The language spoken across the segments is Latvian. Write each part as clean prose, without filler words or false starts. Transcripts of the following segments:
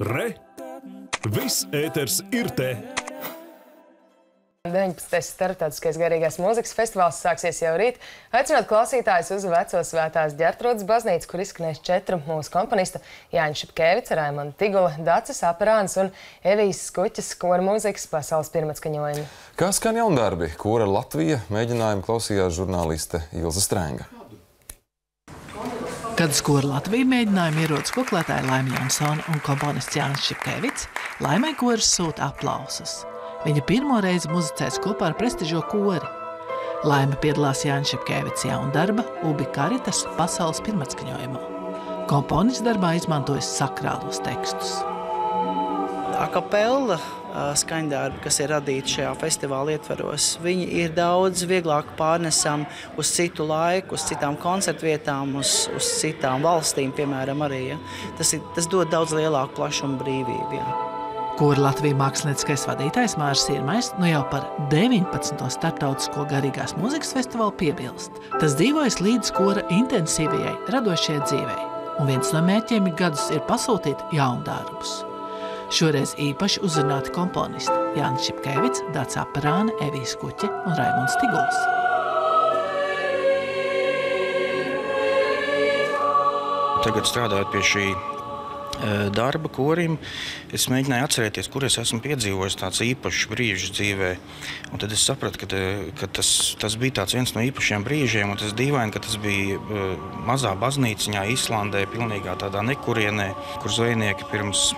Re! Viss ēters ir te! 19. Starptautiskais garīgās mūzikas festivāls sāksies jau rīt. Aicinot klausītājus uz Veco Svētās Ģertrūdes baznīcu, kur izskanēs 4 mūsu komponistu Jāņa Šepkevica, Raimonda Tigula, Dacis Aperāns un Evijas Skuķes kora mūzikas pasaules pirmatskaņojumi. Kā skan jaundarbi? Kora Latvija mēģinājumu klausījās žurnāliste Ilze Strenga. Kad uz Kora Latviju mēģinājumu ierodas kuklētāja Laima Jansone un komponists Jānis Šepkevics, Laimai koris sūta aplausus. Viņa pirmo reizi muzicēs kopā ar prestižo kori. Laima piedalās Jāņa Šepkevica jaundarba Ubi Caritas pasaules pirmatskaņojumā. Komponists darbā izmantojas sakrālos tekstus. Akapella skaņdarbi, kas ir radīti šajā festivāla ietvaros, viņi ir daudz vieglāk pārnesami uz citu laiku, uz citām koncertvietām, uz citām valstīm, piemēram, arī. Ja? Tas dod daudz lielāku plašumu brīvību. Ja? Kora Latvija mākslinieckais vadītājs Māris Sirmais nu jau par 19. Starptautisko garīgās mūzikas festivālu piebilst. Tas dzīvojas līdz kora intensīvajai, radošajai dzīvei, un viens no mērķiem gadus ir pasūtīt jaundarbus. Šoreiz īpaši uzrunāti komponisti Jānis Šepkevics, Dacis Aperāne, Evija Skuķe un Raimonds Tiguls. Tagad strādājot pie šī darba korim, es mēģināju atcerēties, kur es esmu piedzīvojis tāds īpašs brīžs dzīvē. Un tad es sapratu, ka tas bija tāds viens no īpašiem brīžiem, un tas dīvaini, ka tas bija mazā baznīciņā Islandē, pilnīgā tādā nekurienē, kur zvejnieki pirms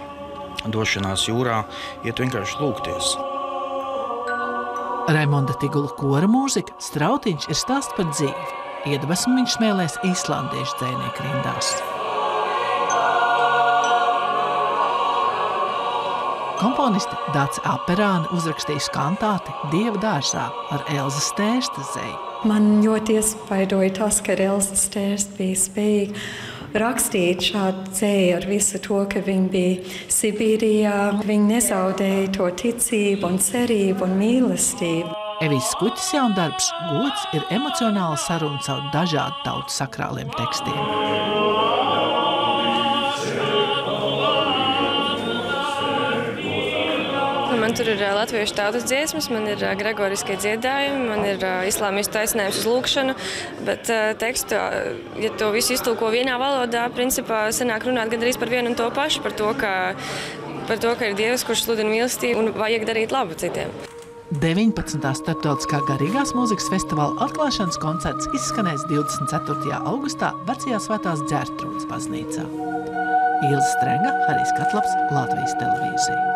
došanās jūrā iet vienkārši lūgties. Raimonda Tigula kora mūzika Strautiņš ir stāsts par dzīvi. Iedvesmu viņš smēlēs islandiešu dzejnieku rindās. Komponisti Dacis Aperāne uzrakstījis kantāti Dieva dārzā ar Elzas Stērsta zeju. Man ļoti iespaidoja tas, ka Elza Stērsta bija spējīga rakstīt šādu dzēju ar visu to, ka viņa bija Sibīrijā. Viņa nezaudēja to ticību un cerību un mīlestību. Evijas Skuķes jaundarbs Gods ir emocionāla saruna caur dažādu tautu sakrāliem tekstiem. Man tur ir latviešu tautas dziesmas, man ir gregoriskie dziedājumi, man ir islāmistu aicinājums uz lūkšanu, bet tekstu, ja to visu iztulko vienā valodā, principā sanāk runāt gandrīz par vienu un to pašu, par to, ka ir Dievs, kurš sludina mīlestību un vajag darīt labu citiem. 19. Starptautiskā garīgās mūzikas festivāla atklāšanas koncerts izskanēs 24. augustā Vecajā Svētās Ģertrūdes baznīcā. Ilze Strenga, Harijs Katlaps, Latvijas televīzija.